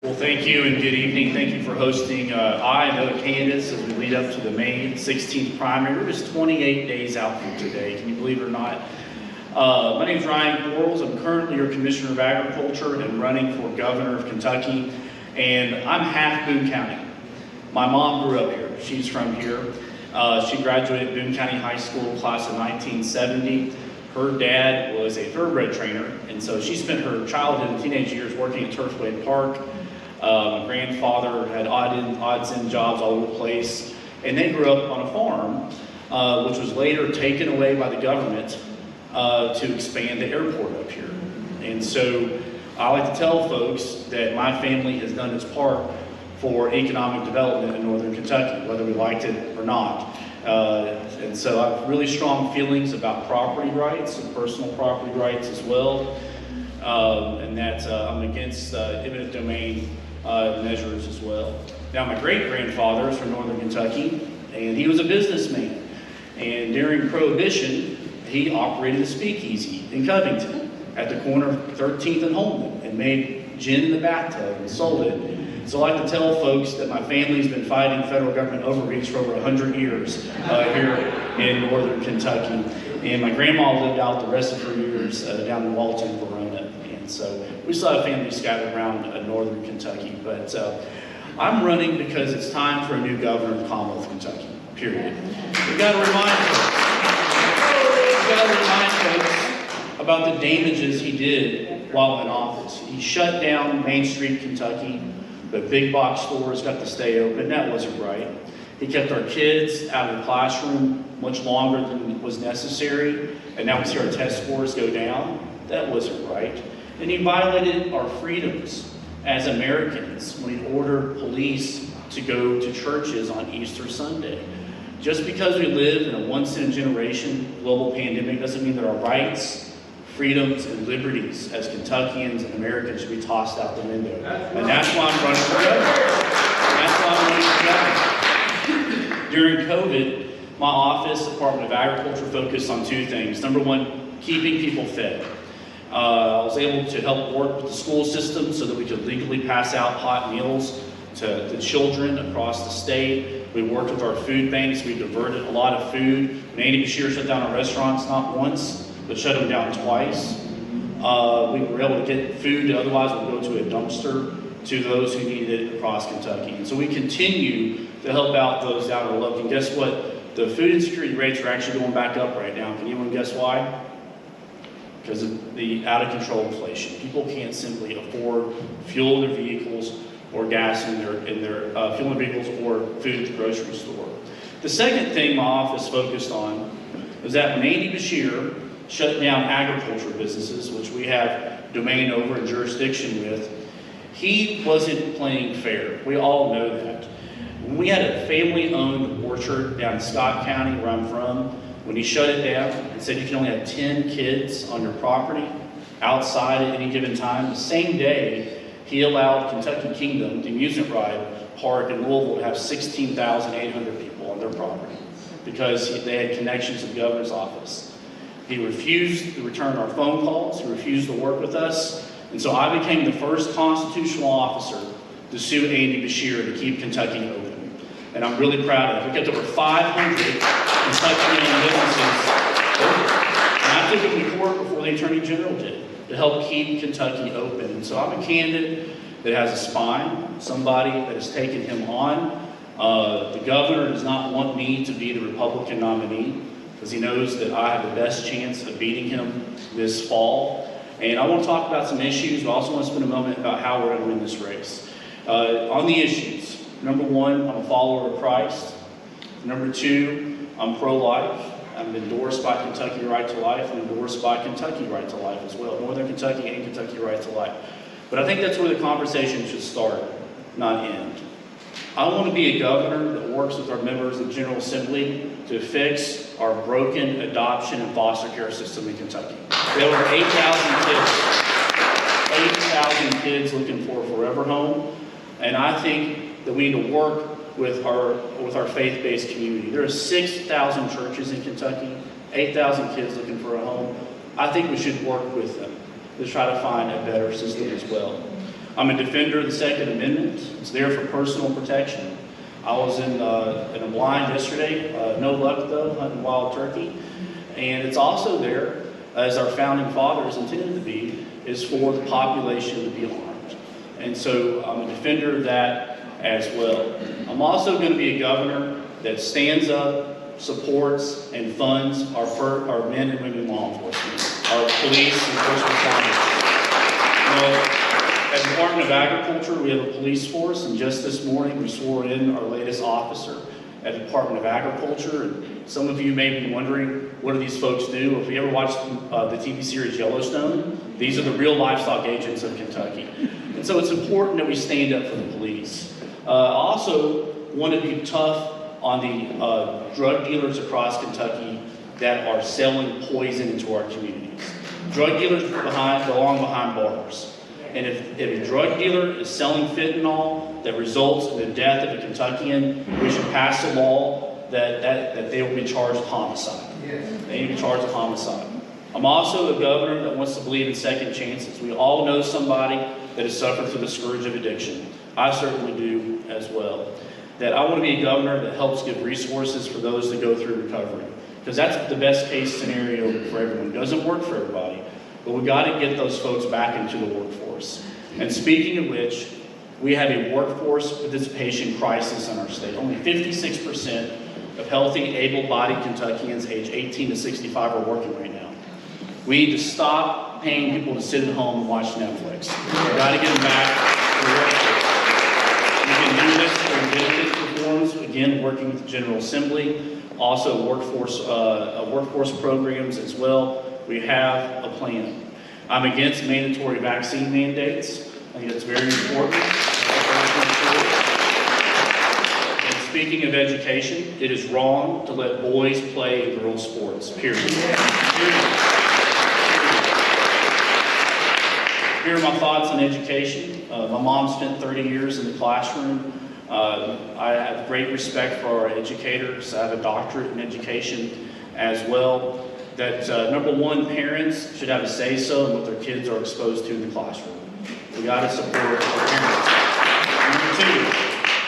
Well, thank you and good evening. Thank you for hosting I and other candidates as we lead up to the May 16th primary. We're just 28 days out from today. Can you believe it or not? My name is Ryan Quarles. I'm currently your Commissioner of Agriculture and running for Governor of Kentucky. And I'm half Boone County. My mom grew up here. She's from here. She graduated Boone County High School class of 1970. Her dad was a thoroughbred trainer, and so she spent her childhood and teenage years working at Turfway Park. My grandfather had odds and jobs all over the place, and they grew up on a farm, which was later taken away by the government to expand the airport up here. And so I like to tell folks that my family has done its part for economic development in northern Kentucky, whether we liked it or not. And so I have really strong feelings about property rights and personal property rights as well. And that I'm against eminent domain measures as well. Now, my great-grandfather is from northern Kentucky, and he was a businessman. And during Prohibition, he operated a speakeasy in Covington at the corner of 13th and Holman and made gin in the bathtub and sold it. So I like to tell folks that my family's been fighting federal government overreach for over 100 years here in northern Kentucky. And my grandma lived out the rest of her years down in Walton, Verona. And so we still have family scattered around northern Kentucky. But I'm running because it's time for a new governor of the Commonwealth of Kentucky, period. We've got to remind folks about the damages he did while in office. He shut down Main Street, Kentucky. But big box stores got to stay open. That wasn't right. He kept our kids out of the classroom much longer than was necessary, and now we see our test scores go down. That wasn't right. And he violated our freedoms as Americans when he ordered police to go to churches on Easter Sunday. Just because we live in a once-in-a-generation global pandemic doesn't mean that our rights, freedoms, and liberties as Kentuckians and Americans should be tossed out the window. And that's why I'm running for governor. That's why I'm running for governor. During COVID, my office, Department of Agriculture, focused on two things. Number one, keeping people fed. I was able to help work with the school system so that we could legally pass out hot meals to the children across the state. We worked with our food banks. We diverted a lot of food. Andy Beshear shut down our restaurants not once, but shut them down twice. We were able to get food that otherwise would go to a dumpster to those who needed it across Kentucky. And so we continue to help out those that are looking. Guess what? The food insecurity rates are actually going back up right now. Can anyone guess why? Because of the out-of-control inflation. People can't simply afford fuel in their vehicles or gas in their fuel in their vehicles or food at the grocery store. The second thing my office focused on was that when Andy Beshear shut down agriculture businesses, which we have domain over and jurisdiction with, he wasn't playing fair. We all know that. When we had a family-owned orchard down in Scott County, where I'm from, when he shut it down and said you can only have 10 kids on your property outside at any given time, the same day he allowed Kentucky Kingdom, the amusement ride park in Louisville, to have 16,800 people on their property because they had connections to the governor's office. He refused to return our phone calls. He refused to work with us. And so I became the first constitutional officer to sue Andy Beshear to keep Kentucky open. And I'm really proud of it. We kept over 500 Kentucky-owned businesses open. And I took them to court before the Attorney General did to help keep Kentucky open. And so I'm a candidate that has a spine, somebody that has taken him on. The governor does not want me to be the Republican nominee, because he knows that I have the best chance of beating him this fall. And I want to talk about some issues, but I also want to spend a moment about how we're going to win this race. On the issues, number one, I'm a follower of Christ. Number two, I'm pro-life. I'm endorsed by Kentucky Right to Life and endorsed by Kentucky Right to Life as well, Northern Kentucky and Kentucky Right to Life. But I think that's where the conversation should start, not end. I want to be a governor that works with our members of the General Assembly to fix our broken adoption and foster care system in Kentucky. We have over 8,000 kids looking for a forever home, and I think that we need to work with our faith-based community. There are 6,000 churches in Kentucky, 8,000 kids looking for a home. I think we should work with them to try to find a better system as well. I'm a defender of the Second Amendment. It's there for personal protection. I was in a blind yesterday, no luck though, hunting wild turkey. And it's also there, as our founding fathers intended to be, is for the population to be armed. And so I'm a defender of that as well. I'm also going to be a governor that stands up, supports, and funds our men and women law enforcement, our police and first responders. At the Department of Agriculture, we have a police force, and just this morning we swore in our latest officer at the Department of Agriculture. And some of you may be wondering, what do these folks do? If you ever watched the TV series Yellowstone, these are the real livestock agents of Kentucky. And so it's important that we stand up for the police. I also want to be tough on the drug dealers across Kentucky that are selling poison into our communities. Drug dealers belong behind bars. And if a drug dealer is selling fentanyl that results in the death of a Kentuckian, we should pass a law that they will be charged with homicide. Yes. They need to be charged with homicide. I'm also a governor that wants to believe in second chances. We all know somebody that has suffered through the scourge of addiction. I certainly do as well. That I want to be a governor that helps give resources for those that go through recovery. Because that's the best case scenario for everyone. It doesn't work for everybody. But we got to get those folks back into the workforce. And speaking of which, we have a workforce participation crisis in our state. Only 56% of healthy, able-bodied Kentuckians aged 18 to 65 are working right now. We need to stop paying people to sit at home and watch Netflix. We got to get them back to the workforce. We can do this through benefit reforms, again, working with the General Assembly, also workforce programs as well. We have a plan. I'm against mandatory vaccine mandates. I think that's very important. And speaking of education, it is wrong to let boys play girls' sports, period. Here are my thoughts on education. My mom spent 30 years in the classroom. I have great respect for our educators. I have a doctorate in education as well. That number one, parents should have a say-so in what their kids are exposed to in the classroom. We got to support our parents.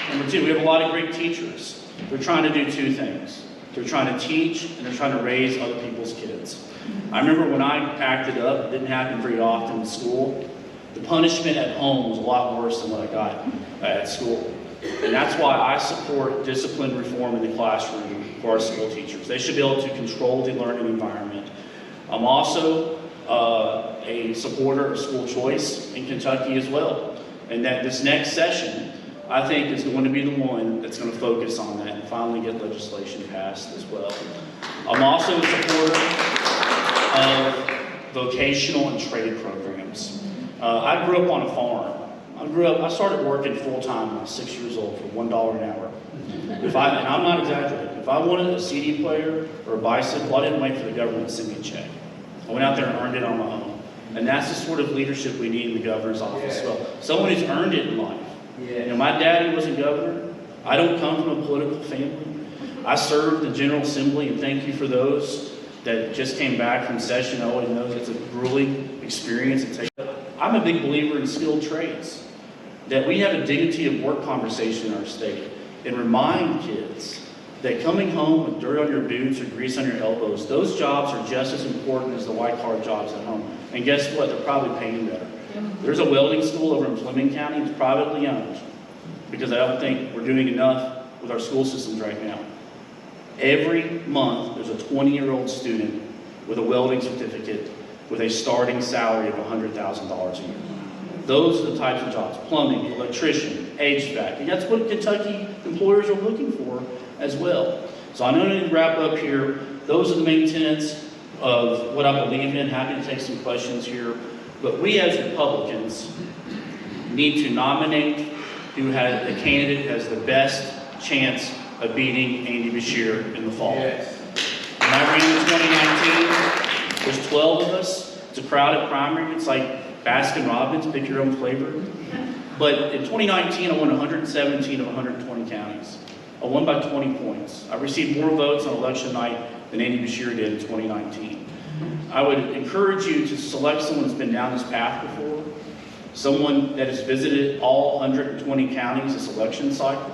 Number two, we have a lot of great teachers. They're trying to do two things. They're trying to teach and they're trying to raise other people's kids. I remember when I acted up, it didn't happen very often in school. The punishment at home was a lot worse than what I got at school. And that's why I support discipline reform in the classroom for our school teachers. They should be able to control the learning environment. I'm also a supporter of school choice in Kentucky as well. And that this next session, I think, is going to be the one that's going to focus on that and finally get legislation passed as well. I'm also a supporter of vocational and trade programs. I grew up on a farm. I started working full-time when I was 6 years old for $1 an hour. And I'm not exaggerating, if I wanted a CD player or a bicycle, I didn't wait for the government to send me a check. I went out there and earned it on my own. And that's the sort of leadership we need in the governor's office as well. Someone who's earned it in life. You know, my daddy wasn't governor. I don't come from a political family. I served in the General Assembly, and thank you for those that just came back from session. I always know it's a grueling experience. I'm a big believer in skilled trades. That we have a dignity of work conversation in our state and remind kids that coming home with dirt on your boots or grease on your elbows, those jobs are just as important as the white-collar jobs at home. And guess what? They're probably paying better. There's a welding school over in Fleming County. It's privately owned because I don't think we're doing enough with our school systems right now. Every month, there's a 20-year-old student with a welding certificate with a starting salary of $100,000 a year. Those are the types of jobs: plumbing, electrician, HVAC. And that's what Kentucky employers are looking for as well. So I know I need to wrap up here. Those are the main tenets of what I believe in. Happy to take some questions here. But we as Republicans need to nominate who has the candidate who has the best chance of beating Andy Beshear in the fall. Yes. When I ran in 2019, there's 12 of us. It's a crowded primary. It's like Baskin Robbins, pick your own flavor. But in 2019, I won 117 of 120 counties. I won by 20 points. I received more votes on election night than Andy Beshear did in 2019. I would encourage you to select someone that's been down this path before, someone that has visited all 120 counties this election cycle,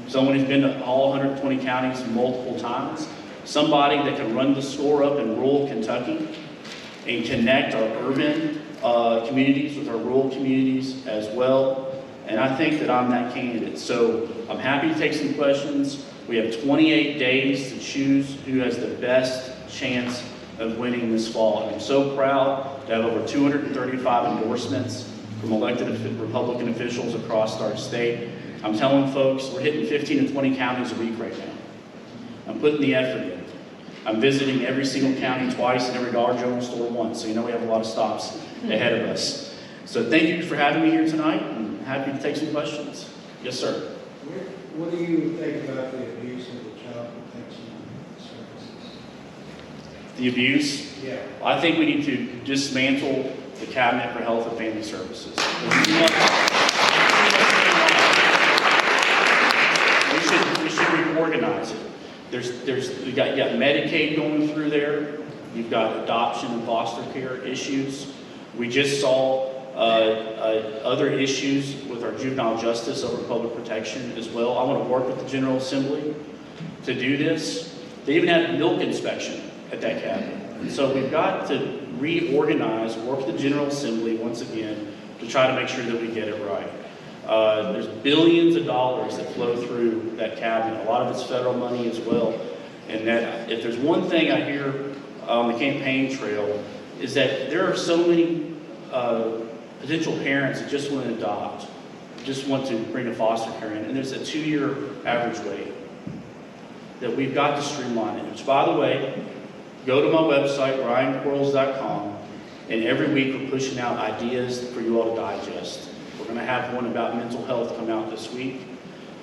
someone who's been to all 120 counties multiple times, somebody that can run the score up in rural Kentucky and connect our urban communities with our rural communities as well. And I think that I'm that candidate. So I'm happy to take some questions. We have 28 days to choose who has the best chance of winning this fall. And I'm so proud to have over 235 endorsements from elected Republican officials across our state. I'm telling folks, we're hitting 15 to 20 counties a week right now. I'm putting the effort in. I'm visiting every single county twice and every Dollar General store once, so you know we have a lot of stops ahead of us. So thank you for having me here tonight, and happy to take some questions. Yes, sir. What do you think about the abuse of the child protection services? The abuse? Yeah. I think we need to dismantle the Cabinet for Health and Family Services. We should reorganize it. You got Medicaid going through there. You've got adoption and foster care issues. We just saw other issues with our juvenile justice over public protection as well. I want to work with the General Assembly to do this. They even had milk inspection at that cabinet. And so we've got to reorganize, work with the General Assembly once again to try to make sure that we get it right. There's billions of dollars that flow through that cabinet. A lot of it's federal money as well. And that if there's one thing I hear on the campaign trail is that there are so many potential parents that just want to adopt, just want to bring a foster care in, and there's a 2-year average wait. That we've got to streamline it. Which, by the way, go to my website, ryanquarles.com, and every week we're pushing out ideas for you all to digest. We're going to have one about mental health come out this week.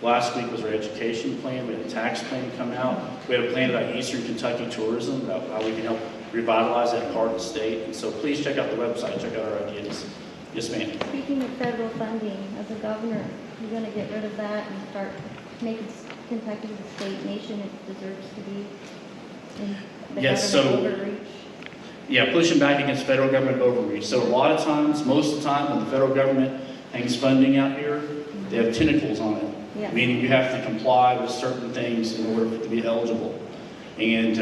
Last week was our education plan. We had a tax plan come out. We had a plan about Eastern Kentucky tourism, about how we can help revitalize that part of the state. And so please check out the website, check out our ideas. Yes, ma'am. Speaking of federal funding, as a governor, you're going to get rid of that and start making Kentucky the state nation it deserves to be in the Yes, government overreach? Yeah, pushing back against federal government overreach. So a lot of times, most of the time, when the federal government hangs funding out here, they have tentacles on it. Yeah. Meaning you have to comply with certain things in order for it to be eligible. And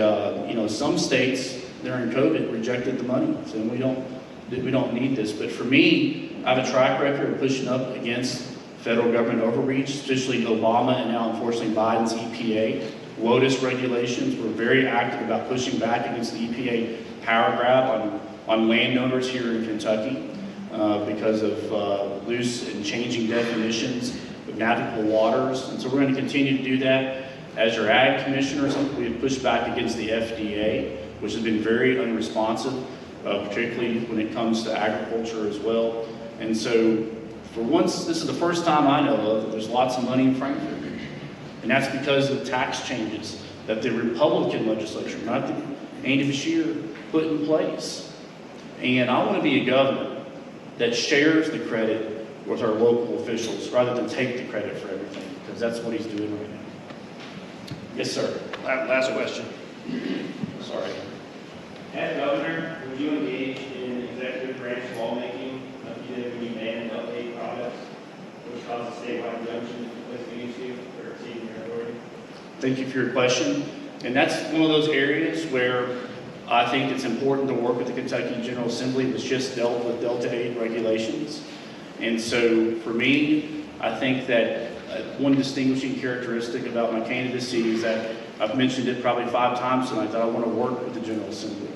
some states during COVID rejected the money, saying we don't need this. But for me, I have a track record of pushing up against federal government overreach, especially Obama and now unfortunately Biden's EPA. WOTUS regulations, we're very active about pushing back against the EPA power grab on landowners here in Kentucky because of loose and changing definitions of navigable waters. And so we're going to continue to do that. As your ag commissioners, we have pushed back against the FDA, which has been very unresponsive, particularly when it comes to agriculture as well. And so for once, this is the first time I know of that there's lots of money in Frankfurt. And that's because of tax changes that the Republican legislature, not the Andy Beshear, put in place. And I want to be a governor that shares the credit with our local officials rather than take the credit for everything, because that's what he's doing right now. Yes, sir. Last question. Sorry. As governor, would you engage in executive branch lawmaking like you did when you banned update products, which caused a statewide injunction to place against you for exceeding your authority? Thank you for your question. And that's one of those areas where I think it's important to work with the Kentucky General Assembly, which just dealt with Delta 8 regulations. And so for me, I think that one distinguishing characteristic about my candidacy is that I've mentioned it probably 5 times tonight that I want to work with the General Assembly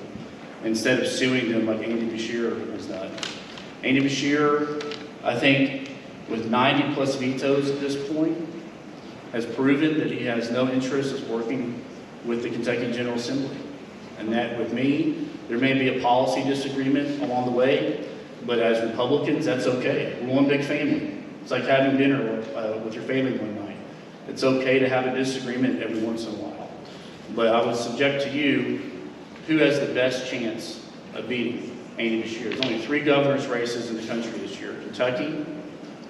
instead of suing them like Andy Beshear has done. Andy Beshear, I think, with 90 plus vetoes at this point, has proven that he has no interest in working with the Kentucky General Assembly. And that with me, there may be a policy disagreement along the way, but as Republicans, that's okay. We're one big family. It's like having dinner with your family one night. It's okay to have a disagreement every once in a while. But I would subject to you, who has the best chance of beating Andy Beshear? There's only 3 governor's races in the country this year: Kentucky,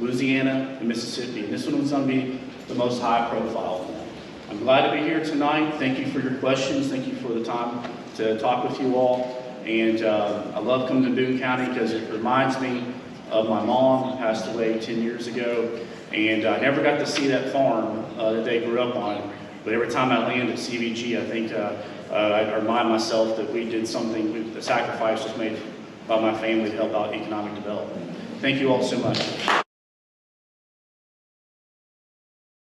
Louisiana, and Mississippi. And this one was going to be the most high profile one. I'm glad to be here tonight. Thank you for your questions. Thank you for the time to talk with you all. And I love coming to Boone County because it reminds me of my mom, who passed away 10 years ago, and I never got to see that farm that they grew up on. But every time I land at CVG, I think I remind myself that we did something, the sacrifice was made by my family to help out economic development. Thank you all so much.